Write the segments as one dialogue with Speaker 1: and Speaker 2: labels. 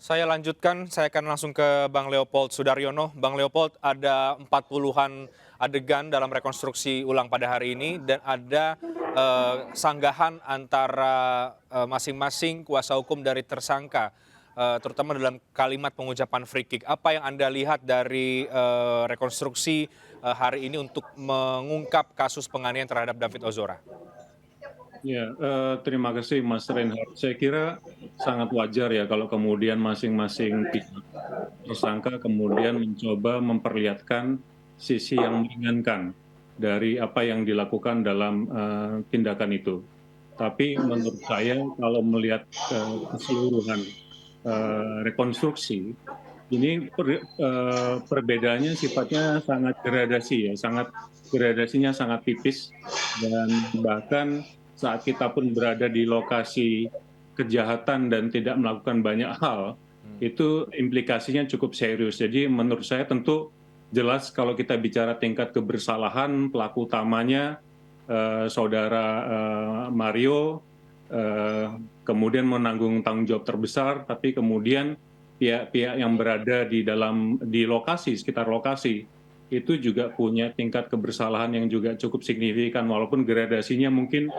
Speaker 1: Saya lanjutkan, saya akan langsung ke Bang Leopold Sudaryono. Bang Leopold, ada 40-an adegan dalam rekonstruksi ulang pada hari ini dan ada sanggahan antara masing-masing kuasa hukum dari tersangka, terutama dalam kalimat pengucapan free kick. Apa yang Anda lihat dari rekonstruksi hari ini untuk mengungkap kasus penganiayaan terhadap David Ozora?
Speaker 2: Ya, terima kasih Mas Reinhardt. Saya kira sangat wajar ya kalau kemudian masing-masing pihak tersangka kemudian mencoba memperlihatkan sisi yang meringankan dari apa yang dilakukan dalam tindakan itu. Tapi menurut saya kalau melihat keseluruhan rekonstruksi, ini perbedaannya sifatnya sangat gradasi ya, gradasinya sangat tipis dan bahkan saat kita pun berada di lokasi kejahatan dan tidak melakukan banyak hal, itu implikasinya cukup serius. Jadi menurut saya tentu jelas kalau kita bicara tingkat kebersalahan pelaku utamanya saudara Mario, kemudian menanggung tanggung jawab terbesar, tapi kemudian pihak-pihak yang berada di lokasi, sekitar lokasi, itu juga punya tingkat kebersalahan yang juga cukup signifikan, walaupun gradasinya mungkin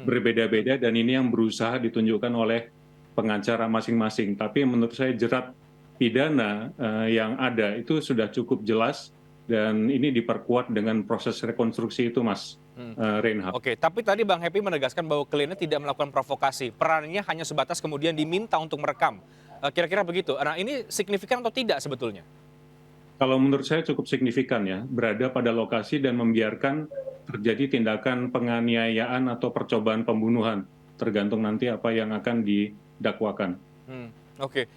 Speaker 2: berbeda-beda, dan ini yang berusaha ditunjukkan oleh pengacara masing-masing. Tapi menurut saya jerat pidana yang ada itu sudah cukup jelas, dan ini diperkuat dengan proses rekonstruksi itu, Mas Reinhardt.
Speaker 1: Oke, tapi tadi Bang Happy menegaskan bahwa kliennya tidak melakukan provokasi. Perannya hanya sebatas kemudian diminta untuk merekam. Kira-kira begitu. Nah, ini signifikan atau tidak sebetulnya?
Speaker 2: Kalau menurut saya cukup signifikan ya, berada pada lokasi dan membiarkan terjadi tindakan penganiayaan atau percobaan pembunuhan, tergantung nanti apa yang akan didakwakan.
Speaker 1: Oke.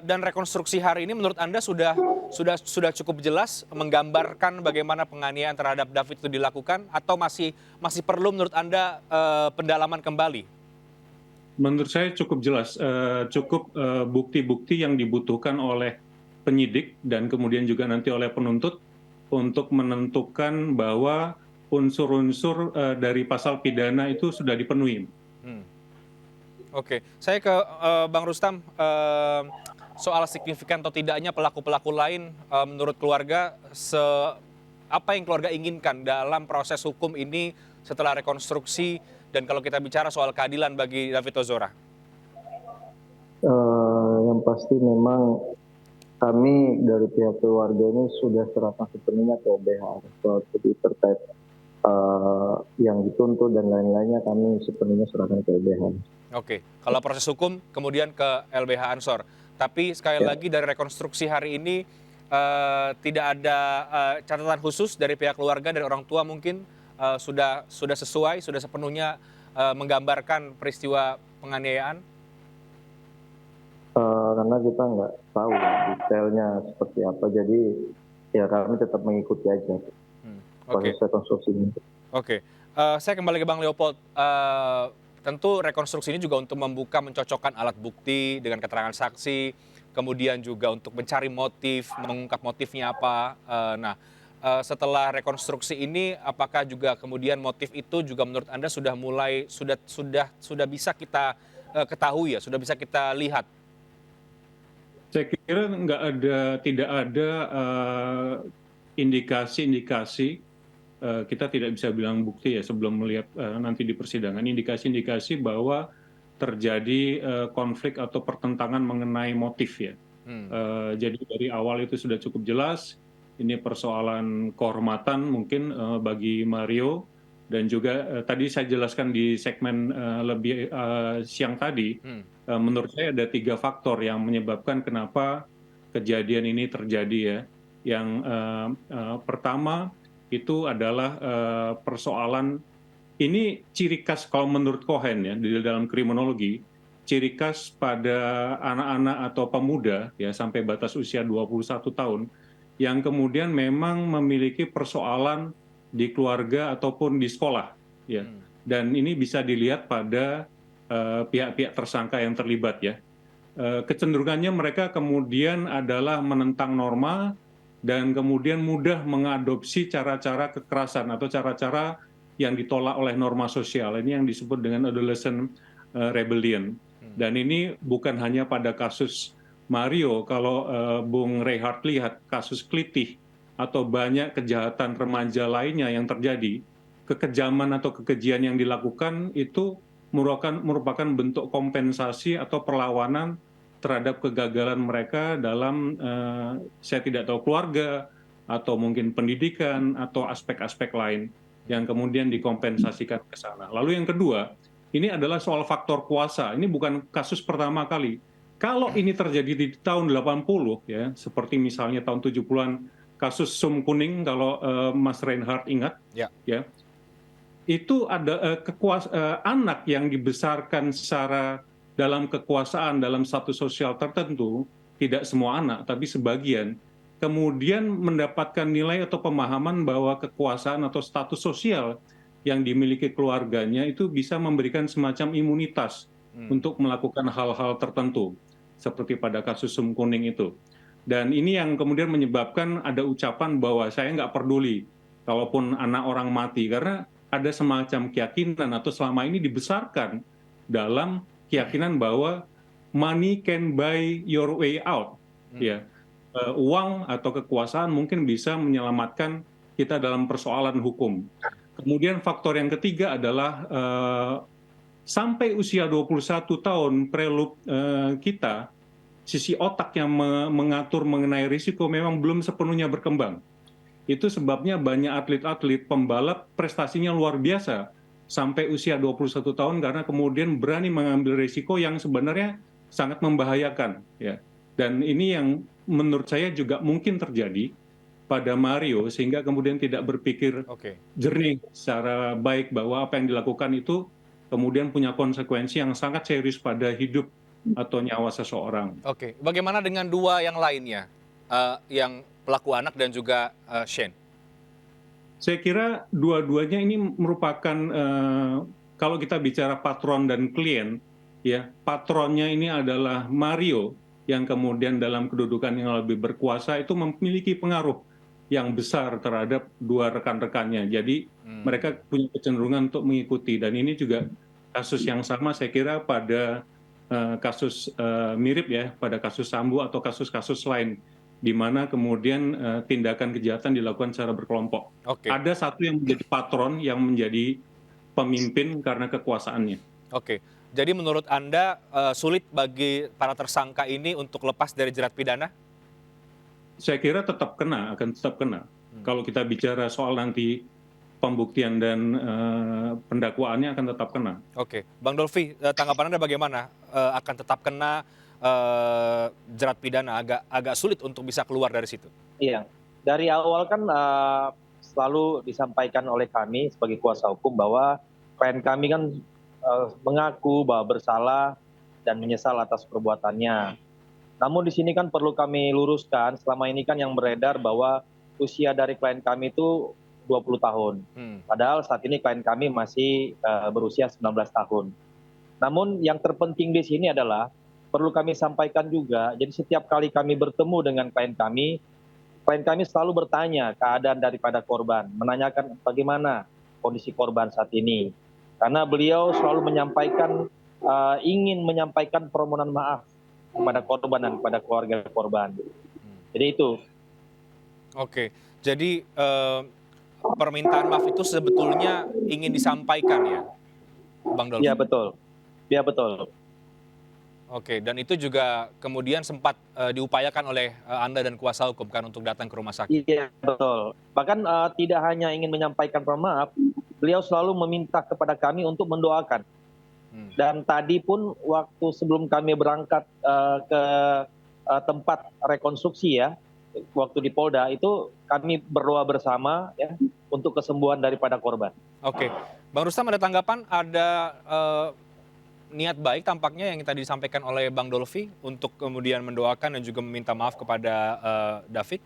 Speaker 1: Dan rekonstruksi hari ini menurut Anda sudah cukup jelas menggambarkan bagaimana penganiayaan terhadap David itu dilakukan atau masih perlu menurut Anda pendalaman kembali?
Speaker 2: Menurut saya cukup jelas, cukup bukti-bukti yang dibutuhkan oleh penyidik dan kemudian juga nanti oleh penuntut untuk menentukan bahwa unsur-unsur dari pasal pidana itu sudah dipenuhi.
Speaker 1: Hmm. Oke, saya ke Bang Rustam. Soal signifikan atau tidaknya pelaku-pelaku lain menurut keluarga, apa yang keluarga inginkan dalam proses hukum ini setelah rekonstruksi dan kalau kita bicara soal keadilan bagi David Ozora?
Speaker 3: Yang pasti memang kami dari pihak keluarga ini sudah serahkan sepenuhnya ke LBH jadi terkait yang dituntut dan lain-lainnya kami sepenuhnya serahkan ke LBH.
Speaker 1: Oke, kalau proses hukum kemudian ke LBH Ansor. Tapi sekali lagi dari rekonstruksi hari ini tidak ada catatan khusus dari pihak keluarga, dari orang tua mungkin sudah sesuai, sudah sepenuhnya menggambarkan peristiwa penganiayaan.
Speaker 3: Karena kita nggak tahu detailnya seperti apa, jadi ya kami tetap mengikuti aja proses rekonstruksi ini.
Speaker 1: Oke, saya kembali ke Bang Leopold. Tentu rekonstruksi ini juga untuk membuka, mencocokkan alat bukti dengan keterangan saksi, kemudian juga untuk mencari motif, mengungkap motifnya apa. Setelah rekonstruksi ini, apakah juga kemudian motif itu juga menurut Anda sudah bisa kita ketahui ya, sudah bisa kita lihat?
Speaker 2: Saya kira tidak ada indikasi-indikasi, kita tidak bisa bilang bukti ya sebelum melihat nanti di persidangan, indikasi-indikasi bahwa terjadi konflik atau pertentangan mengenai motif ya. Jadi dari awal itu sudah cukup jelas, ini persoalan kehormatan mungkin bagi Mario, dan juga tadi saya jelaskan di segmen lebih siang tadi, menurut saya ada 3 faktor yang menyebabkan kenapa kejadian ini terjadi ya. Yang pertama itu adalah persoalan, ini ciri khas kalau menurut Cohen ya, di dalam kriminologi, ciri khas pada anak-anak atau pemuda ya sampai batas usia 21 tahun yang kemudian memang memiliki persoalan di keluarga ataupun di sekolah ya. Dan ini bisa dilihat pada pihak-pihak tersangka yang terlibat ya. Kecenderungannya mereka kemudian adalah menentang norma dan kemudian mudah mengadopsi cara-cara kekerasan atau cara-cara yang ditolak oleh norma sosial. Ini yang disebut dengan adolescent rebellion. Dan ini bukan hanya pada kasus Mario, kalau Bung Reinhardt lihat kasus Klitih atau banyak kejahatan remaja lainnya yang terjadi, kekejaman atau kekejian yang dilakukan itu merupakan bentuk kompensasi atau perlawanan terhadap kegagalan mereka dalam, saya tidak tahu, keluarga atau mungkin pendidikan atau aspek-aspek lain yang kemudian dikompensasikan ke sana. Lalu yang kedua, ini adalah soal faktor kuasa. Ini bukan kasus pertama kali. Kalau ini terjadi di tahun 80 ya, seperti misalnya tahun 70-an kasus Sum Kuning, kalau Mas Reinhardt ingat,
Speaker 1: Ya.
Speaker 2: ya, itu ada anak yang dibesarkan secara dalam kekuasaan dalam satu sosial tertentu, tidak semua anak tapi sebagian, kemudian mendapatkan nilai atau pemahaman bahwa kekuasaan atau status sosial yang dimiliki keluarganya itu bisa memberikan semacam imunitas untuk melakukan hal-hal tertentu, seperti pada kasus Sum Kuning itu. Dan ini yang kemudian menyebabkan ada ucapan bahwa saya nggak peduli kalaupun anak orang mati, karena ada semacam keyakinan atau selama ini dibesarkan dalam keyakinan bahwa money can buy your way out, ya. Uang atau kekuasaan mungkin bisa menyelamatkan kita dalam persoalan hukum. Kemudian faktor yang ketiga adalah sampai usia 21 tahun prelup kita, sisi otak yang mengatur mengenai risiko memang belum sepenuhnya berkembang. Itu sebabnya banyak atlet-atlet pembalap prestasinya luar biasa sampai usia 21 tahun karena kemudian berani mengambil risiko yang sebenarnya sangat membahayakan, ya. Dan ini yang menurut saya juga mungkin terjadi pada Mario, sehingga kemudian tidak berpikir jernih secara baik bahwa apa yang dilakukan itu kemudian punya konsekuensi yang sangat serius pada hidup atau nyawa seseorang.
Speaker 1: Oke, bagaimana dengan dua yang lainnya, yang pelaku anak dan juga Shane?
Speaker 2: Saya kira dua-duanya ini merupakan, kalau kita bicara patron dan klien, ya, patronnya ini adalah Mario yang kemudian dalam kedudukan yang lebih berkuasa itu memiliki pengaruh yang besar terhadap dua rekan-rekannya. Jadi mereka punya kecenderungan untuk mengikuti, dan ini juga kasus yang sama saya kira pada kasus mirip ya, pada kasus Sambo atau kasus-kasus lain di mana kemudian tindakan kejahatan dilakukan secara berkelompok. Ada satu yang menjadi patron, yang menjadi pemimpin karena kekuasaannya.
Speaker 1: Oke, jadi menurut Anda sulit bagi para tersangka ini untuk lepas dari jerat pidana?
Speaker 2: Saya kira tetap kena, akan tetap kena. Kalau kita bicara soal nanti pembuktian dan pendakwaannya akan tetap kena.
Speaker 1: Oke, Bang Dolfi, tanggapan Anda bagaimana? Akan tetap kena jerat pidana, agak sulit untuk bisa keluar dari situ?
Speaker 4: Iya, dari awal kan selalu disampaikan oleh kami sebagai kuasa hukum bahwa klien kami kan mengaku bahwa bersalah dan menyesal atas perbuatannya. Namun di sini kan perlu kami luruskan, selama ini kan yang beredar bahwa usia dari klien kami itu 20 tahun. Padahal saat ini klien kami masih berusia 19 tahun. Namun yang terpenting di sini adalah perlu kami sampaikan juga, jadi setiap kali kami bertemu dengan klien kami selalu bertanya keadaan daripada korban, menanyakan bagaimana kondisi korban saat ini. Karena beliau selalu menyampaikan, ingin menyampaikan permohonan maaf kepada korban dan kepada keluarga korban. Jadi itu.
Speaker 1: Oke, jadi permintaan maaf itu sebetulnya ingin disampaikan ya, Bang Dolfi?
Speaker 4: Iya betul. Iya betul.
Speaker 1: Oke, dan itu juga kemudian sempat diupayakan oleh Anda dan kuasa hukum kan untuk datang ke rumah sakit?
Speaker 4: Iya betul. Bahkan tidak hanya ingin menyampaikan permohonan maaf, beliau selalu meminta kepada kami untuk mendoakan. Dan tadi pun waktu sebelum kami berangkat ke tempat rekonstruksi ya, waktu di Polda itu kami berdoa bersama ya untuk kesembuhan daripada korban.
Speaker 1: Oke, Bang Rustam ada tanggapan, ada niat baik tampaknya yang tadi disampaikan oleh Bang Dolfi untuk kemudian mendoakan dan juga meminta maaf kepada David?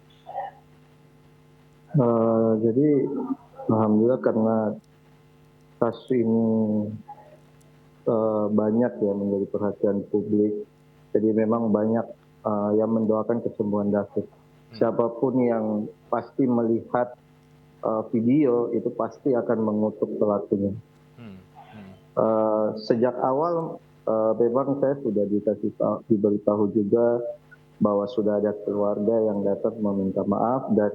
Speaker 3: Jadi alhamdulillah karena kasus ini banyak ya menjadi perhatian publik. Jadi memang banyak yang mendoakan kesembuhan David. Siapapun yang pasti melihat video itu pasti akan mengutuk pelakunya. Sejak awal memang saya sudah diberitahu juga bahwa sudah ada keluarga yang datang meminta maaf dan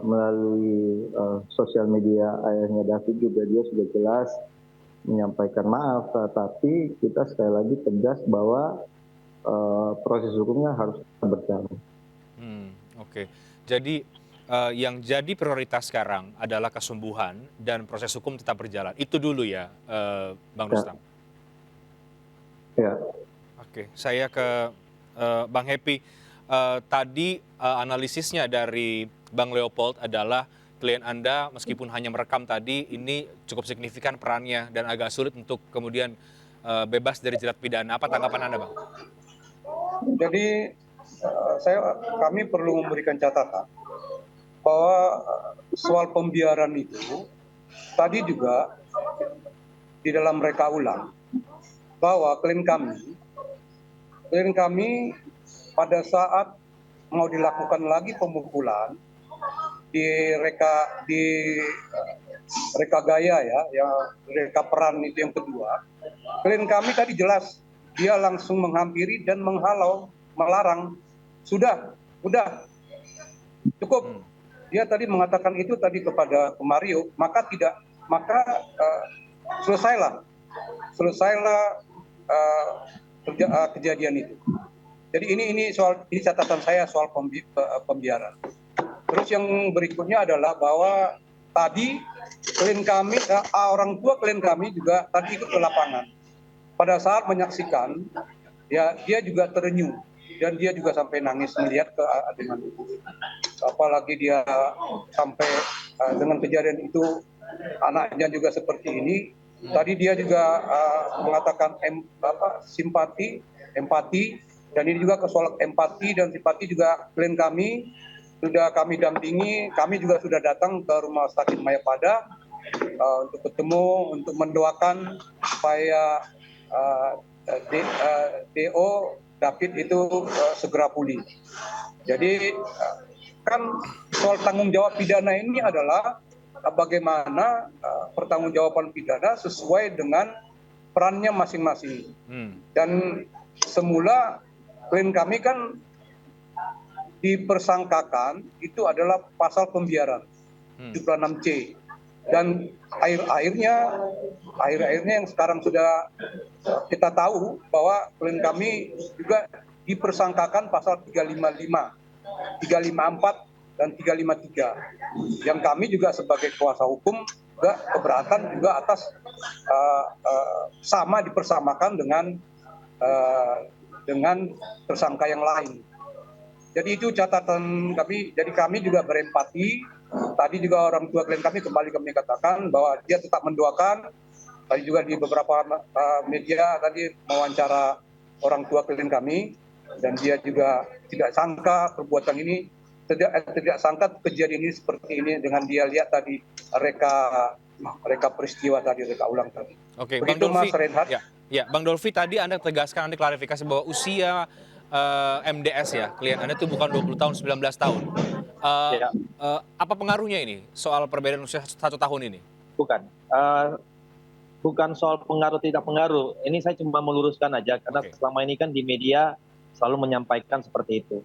Speaker 3: melalui sosial media ayahnya David juga dia sudah jelas menyampaikan maaf, tapi kita sekali lagi tegas bahwa proses hukumnya harus berjalan.
Speaker 1: Oke. Jadi yang jadi prioritas sekarang adalah kesembuhan dan proses hukum tetap berjalan. Itu dulu ya, Bang Rustam.
Speaker 3: Ya.
Speaker 1: Oke, saya ke Bang Happy. Tadi analisisnya dari Bang Leopold adalah klien Anda meskipun hanya merekam tadi, ini cukup signifikan perannya dan agak sulit untuk kemudian bebas dari jerat pidana. Apa tanggapan Anda, Bang?
Speaker 5: Jadi kami perlu memberikan catatan bahwa soal pembiaran itu tadi juga di dalam reka ulang bahwa klien kami pada saat mau dilakukan lagi pemukulan di reka gaya ya, yang reka peran itu yang kedua, klien kami tadi jelas dia langsung menghampiri dan menghalau, melarang, sudah cukup. Dia tadi mengatakan itu tadi kepada Mario, maka selesailah kejadian itu. Jadi ini catatan saya soal pembiaran. Terus yang berikutnya adalah bahwa tadi klien kami, orang tua klien kami juga tadi ikut ke lapangan. Pada saat menyaksikan, ya dia juga terenyuh dan dia juga sampai nangis melihat ke adegan itu. Apalagi dia sampai dengan kejadian itu anaknya juga seperti ini. Tadi dia juga mengatakan simpati, empati. Dan ini juga soal empati dan simpati juga klien kami sudah kami dampingi, kami juga sudah datang ke Rumah Sakit Mayapada untuk ketemu, untuk mendoakan supaya DO David itu segera pulih. Jadi kan soal tanggung jawab pidana ini adalah bagaimana pertanggungjawaban pidana sesuai dengan perannya masing-masing. Dan semula klien kami kan dipersangkakan itu adalah pasal pembiaran 76C dan akhirnya yang sekarang sudah kita tahu bahwa klien kami juga dipersangkakan pasal 355, 354 dan 353 yang kami juga sebagai kuasa hukum juga keberatan juga atas sama dipersamakan dengan tersangka yang lain. Jadi itu catatan kami. Jadi kami juga berempati. Tadi juga orang tua klien kami kembali kami katakan bahwa dia tetap mendoakan. Tadi juga di beberapa media tadi mewawancara orang tua klien kami dan dia juga tidak sangka perbuatan ini, tidak sangka kejadian ini seperti ini dengan dia lihat tadi reka peristiwa tadi, reka ulang tadi.
Speaker 1: Oke,
Speaker 5: begitu,
Speaker 1: Bang Dolfi.
Speaker 5: Mas Reinhardt.
Speaker 1: Ya, Bang Dolfi tadi Anda tegaskan, Anda klarifikasi bahwa usia MDS ya, klien Anda itu bukan 20 tahun, 19 tahun. Apa pengaruhnya ini soal perbedaan usia 1 tahun ini?
Speaker 4: Bukan soal pengaruh tidak pengaruh. Ini saya cuma meluruskan aja karena selama ini kan di media selalu menyampaikan seperti itu.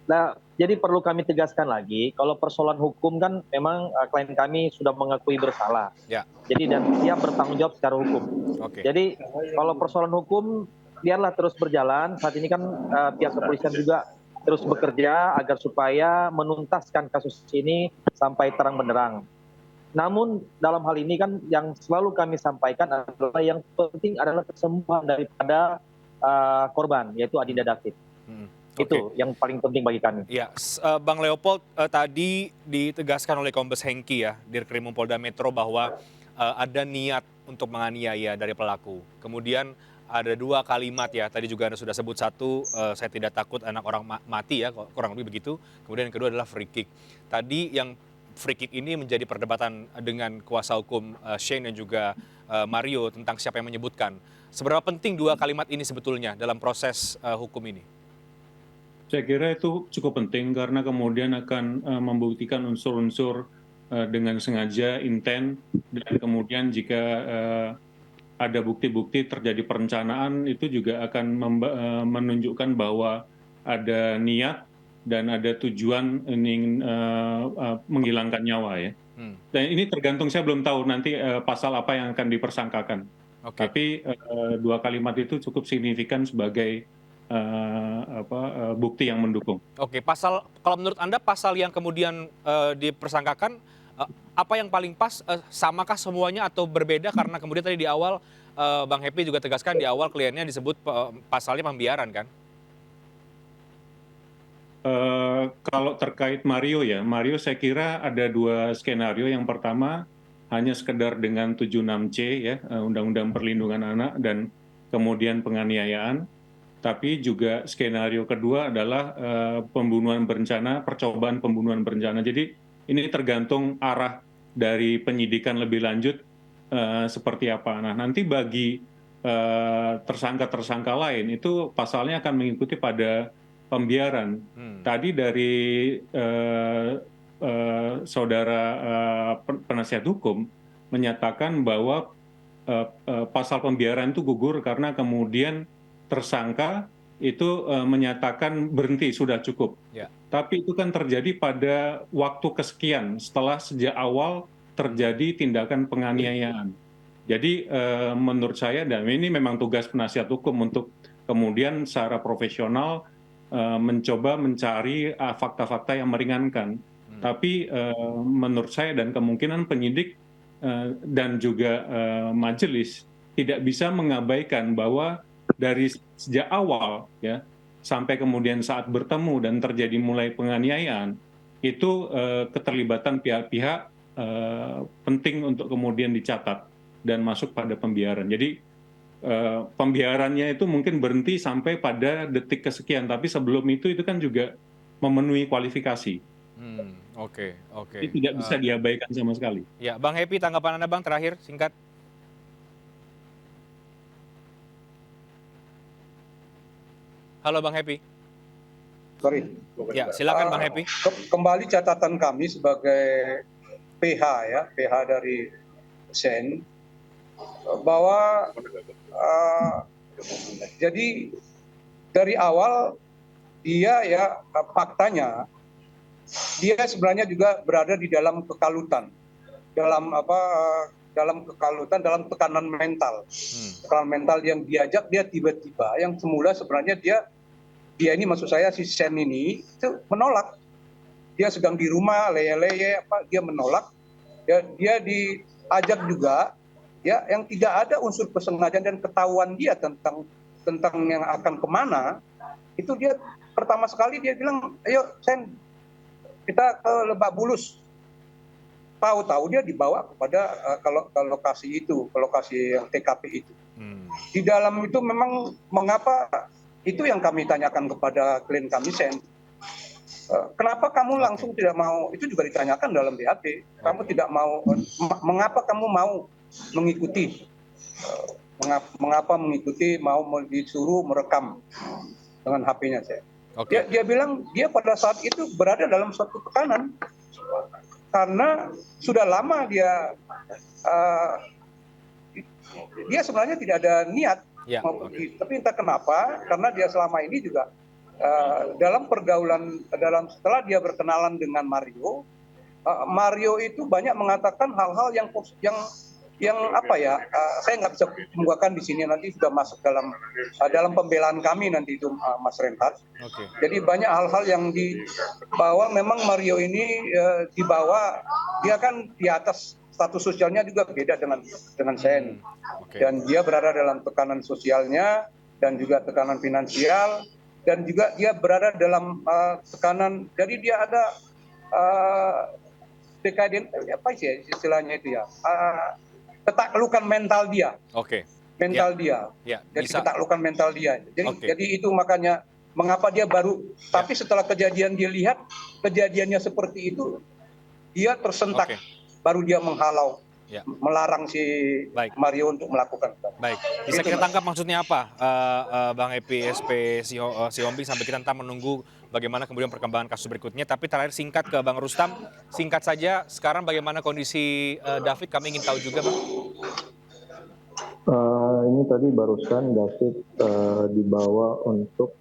Speaker 4: Nah, jadi perlu kami tegaskan lagi, kalau persoalan hukum kan memang klien kami sudah mengakui bersalah.
Speaker 1: Ya.
Speaker 4: Jadi dan siap bertanggung jawab secara hukum. Jadi kalau persoalan hukum biarlah terus berjalan. Saat ini kan pihak kepolisian juga terus bekerja agar supaya menuntaskan kasus ini sampai terang benderang. Namun dalam hal ini kan yang selalu kami sampaikan adalah yang penting adalah kesembuhan daripada korban, yaitu Adinda David. Itu yang paling penting bagi kami.
Speaker 1: Ya, Bang Leopold, tadi ditegaskan oleh Kombes Hengki ya, Dirkrimum Polda Metro bahwa ada niat untuk menganiaya dari pelaku. Kemudian ada 2 kalimat ya, tadi juga Anda sudah sebut satu, saya tidak takut anak orang mati ya, kurang lebih begitu. Kemudian yang kedua adalah free kick. Tadi yang free kick ini menjadi perdebatan dengan kuasa hukum Shane dan juga Mario tentang siapa yang menyebutkan. Seberapa penting 2 kalimat ini sebetulnya dalam proses hukum ini?
Speaker 2: Saya kira itu cukup penting karena kemudian akan membuktikan unsur-unsur dengan sengaja, intent, dan kemudian jika ada bukti-bukti terjadi perencanaan, itu juga akan menunjukkan bahwa ada niat dan ada tujuan ingin menghilangkan nyawa ya. Dan ini tergantung, saya belum tahu nanti pasal apa yang akan dipersangkakan. Tapi dua kalimat itu cukup signifikan sebagai bukti yang mendukung.
Speaker 1: Oke, kalau menurut Anda pasal yang kemudian dipersangkakan apa yang paling pas, samakah semuanya atau berbeda? Karena kemudian tadi di awal Bang Happy juga tegaskan di awal kliennya disebut pasalnya pembiaran kan?
Speaker 2: Kalau terkait Mario ya, Mario saya kira ada dua skenario. Yang pertama hanya sekedar dengan 76C ya, Undang-Undang Perlindungan Anak dan kemudian penganiayaan. Tapi juga skenario kedua adalah pembunuhan berencana, percobaan pembunuhan berencana. Jadi ini tergantung arah dari penyidikan lebih lanjut seperti apa. Nah, nanti bagi tersangka-tersangka lain itu pasalnya akan mengikuti pada pembiaran. Tadi dari saudara penasihat hukum menyatakan bahwa pasal pembiaran itu gugur karena kemudian tersangka itu menyatakan berhenti, sudah cukup. Tapi itu kan terjadi pada waktu kesekian setelah sejak awal terjadi tindakan penganiayaan. Jadi menurut saya, dan ini memang tugas penasihat hukum untuk kemudian secara profesional mencoba mencari fakta-fakta yang meringankan. Tapi menurut saya dan kemungkinan penyidik dan juga majelis tidak bisa mengabaikan bahwa dari sejak awal ya sampai kemudian saat bertemu dan terjadi mulai penganiayaan itu keterlibatan pihak-pihak penting untuk kemudian dicatat dan masuk pada pembiaran. Jadi pembiarannya itu mungkin berhenti sampai pada detik kesekian, tapi sebelum itu kan juga memenuhi kualifikasi.
Speaker 1: Oke.
Speaker 2: Jadi tidak bisa diabaikan sama sekali.
Speaker 1: Ya, Bang Happy, tanggapan Anda Bang terakhir singkat. Halo Bang Happy.
Speaker 5: Sorry.
Speaker 1: Ya, silakan Bang Happy.
Speaker 5: Kembali catatan kami sebagai PH dari SEN, bahwa jadi dari awal dia ya faktanya dia sebenarnya juga berada di dalam kekalutan, dalam tekanan mental. Tekanan mental yang diajak dia tiba-tiba, yang semula sebenarnya dia ini maksud saya si Sen ini itu menolak. Dia sedang di rumah leye-leye dia menolak. Dia diajak juga ya yang tidak ada unsur kesengajaan dan ketahuan dia tentang yang akan kemana. Itu dia pertama sekali dia bilang, ayo Sen, kita ke Lebak Bulus. Tahu-tahu dia dibawa kepada ke lokasi itu, ke lokasi yang TKP itu. Di dalam itu memang mengapa itu yang kami tanyakan kepada klien kami Sen. Kenapa kamu langsung tidak mau? Itu juga ditanyakan dalam BAP. Kamu tidak mau? Mengapa kamu mau mengikuti? Mengapa mengikuti? Mau disuruh merekam dengan HP-nya saya. Dia bilang dia pada saat itu berada dalam suatu tekanan karena sudah lama dia sebenarnya tidak ada niat mau pergi, tapi entah kenapa karena dia selama ini juga dalam pergaulan setelah dia berkenalan dengan Mario, Mario itu banyak mengatakan hal-hal yang apa ya, saya nggak bisa membukakan di sini, nanti sudah masuk dalam pembelaan kami nanti itu Mas Reinhardt. Jadi banyak hal-hal yang dibawa, memang Mario ini dibawa, dia kan di atas status sosialnya juga beda dengan saya, dan dia berada dalam tekanan sosialnya dan juga tekanan finansial. Dan juga dia berada dalam tekanan, jadi dia ada apa sih istilahnya itu ya, ketaklukan mental dia. Mental dia. Jadi ketaklukan mental dia. Jadi itu makanya mengapa dia baru, tapi setelah kejadian dia lihat kejadiannya seperti itu, dia tersentak, baru dia menghalau. Melarang si Mario untuk melakukan.
Speaker 1: Baik, bisa kita tangkap maksudnya apa, Bang Happy, SP Sihombing, sampai kita nanti menunggu bagaimana kemudian perkembangan kasus berikutnya. Tapi terakhir singkat ke Bang Rustam, singkat saja, sekarang bagaimana kondisi David, kami ingin tahu juga Bang.
Speaker 3: Ini tadi barusan David dibawa untuk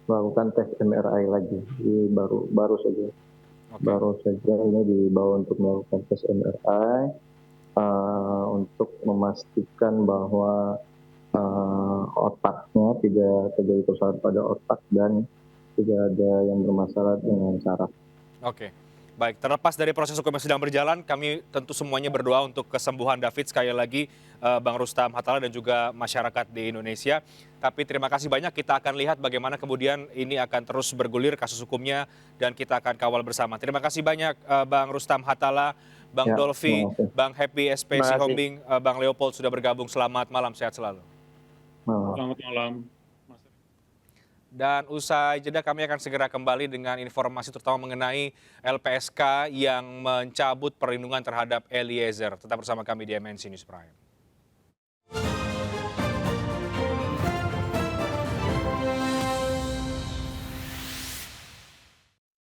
Speaker 3: melakukan tes MRI lagi. Ini baru saja.
Speaker 1: Oke.
Speaker 3: Baru saja ini dibawa untuk melakukan tes MRI untuk memastikan bahwa otaknya tidak terjadi kerusakan pada otak dan tidak ada yang bermasalah dengan saraf.
Speaker 1: Oke. Baik, terlepas dari proses hukum yang sedang berjalan, kami tentu semuanya berdoa untuk kesembuhan David sekali lagi, Bang Rustam Hatala dan juga masyarakat di Indonesia. Tapi terima kasih banyak, kita akan lihat bagaimana kemudian ini akan terus bergulir kasus hukumnya dan kita akan kawal bersama. Terima kasih banyak Bang Rustam Hatala, Bang
Speaker 3: Ya,
Speaker 1: Dolfi,
Speaker 3: terima kasih.
Speaker 1: Bang Happy SP
Speaker 4: Terima kasih.
Speaker 1: Sihombing, Bang Leopold sudah bergabung. Selamat malam, sehat selalu.
Speaker 2: Selamat malam.
Speaker 1: Dan usai jeda kami akan segera kembali dengan informasi terutama mengenai LPSK yang mencabut perlindungan terhadap Eliezer. Tetap bersama kami di MNC News Prime.